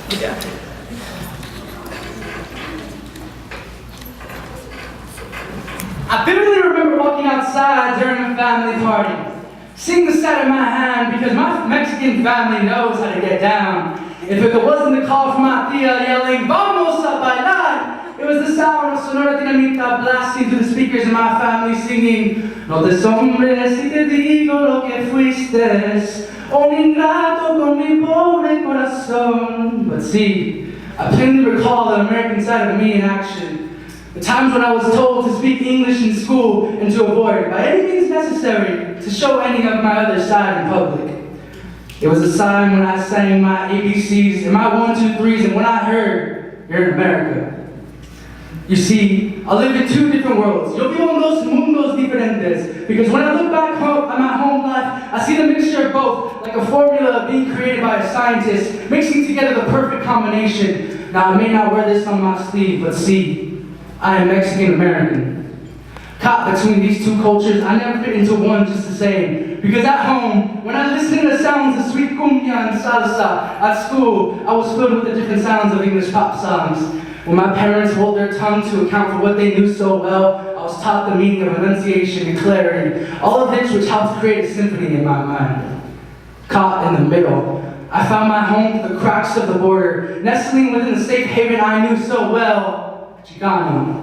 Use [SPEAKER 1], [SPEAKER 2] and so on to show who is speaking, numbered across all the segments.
[SPEAKER 1] Yeah. I vividly remember walking outside during a family party, seeing the set in my hand because my Mexican family knows how to get down. If it wasn't the call from my tia yelling, "Vamos a bailar," it was the sound of Sonora Dinamita blasting through the speakers in my family singing, "No te asombres si te digo lo que fuiste, un ingrato con mi pobre corazón." But see, I plainly recall the American side of me in action. The times when I was told to speak English in school and to avoid, by any means necessary, to show any of my other side in public. It was a sign when I sang my ABCs and my 1, 2, 3s, and when I heard, "You're in America." You see, I live in two different worlds. Yo vivo en dos mundos diferentes. Because when I look back home at my home life, I see the mixture of both, like a formula being created by a scientist, mixing together the perfect combination. Now, I may not wear this on my sleeve, but see, I am Mexican American. Caught between these two cultures, I never fit into one just the same. Because at home, when I listened to the sounds of sweet cumbia and salsa, at school, I was filled with the different sounds of English pop songs. When my parents hold their tongue to account for what they knew so well, I was taught the meaning of enunciation and clarity, all of which helped create a symphony in my mind. Caught in the middle, I found my home through the cracks of the border, nestling within the safe haven I knew so well, Chicano.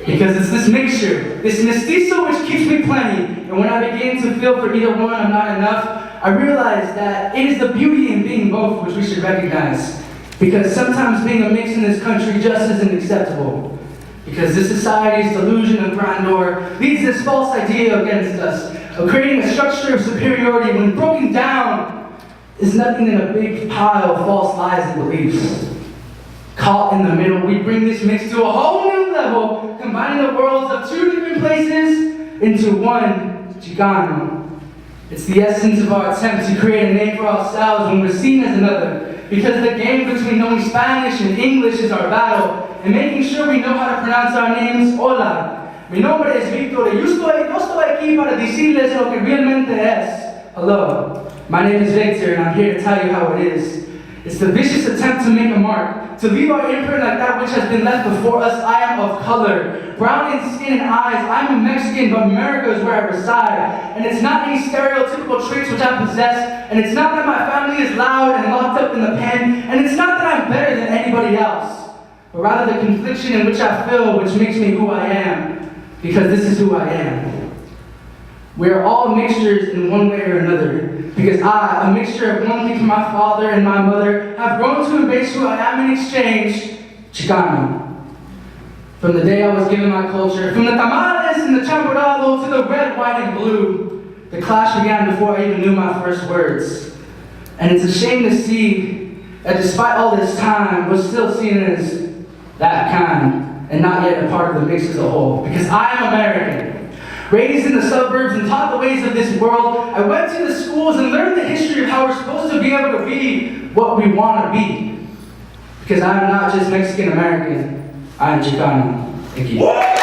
[SPEAKER 1] Because it's this mixture, this mestizo which keeps me plenty, and when I begin to feel for either one I'm not enough, I realize that it is the beauty in being both which we should recognize. Because sometimes being a mix in this country just isn't acceptable. Because this society's delusion of grandeur leads this false idea against us, of creating a structure of superiority when broken down is nothing than a big pile of false lies and beliefs. Caught in the middle, we bring this mix to a whole new level, combining the worlds of two different places into one Chicano. It's the essence of our attempt to create a name for ourselves when we're seen as another. Because the game between knowing Spanish and English is our battle, and making sure we know how to pronounce our names. Hola, mi nombre es Víctor, y yo estoy aquí para decirles lo que realmente es. Hello, my name is Victor, and I'm here to tell you how it is. It's the vicious attempt to make a mark, to leave our imprint like that which has been left before us. I am of color, brown in skin and eyes. I'm a Mexican, but America is where I reside. And it's not any stereotypical traits which I possess, and it's not that my family is loud and locked up in the pen, and it's not that I'm better than anybody else, but rather the confliction in which I feel, which makes me who I am, because this is who I am. We are all mixtures in one way or another, because I, a mixture of one thing from my father and my mother, have grown to embrace who I am in exchange, Chicano. From the day I was given my culture, from the tamales and the champorado to the red, white, and blue, the clash began before I even knew my first words. And it's a shame to see that despite all this time, we're still seen as that kind, and not yet a part of the mix as a whole, because I am American. Raised in the suburbs and taught the ways of this world, I went to the schools and learned the history of how we're supposed to be able to be what we want to be. Because I'm not just Mexican American, I am Chicano. Thank you.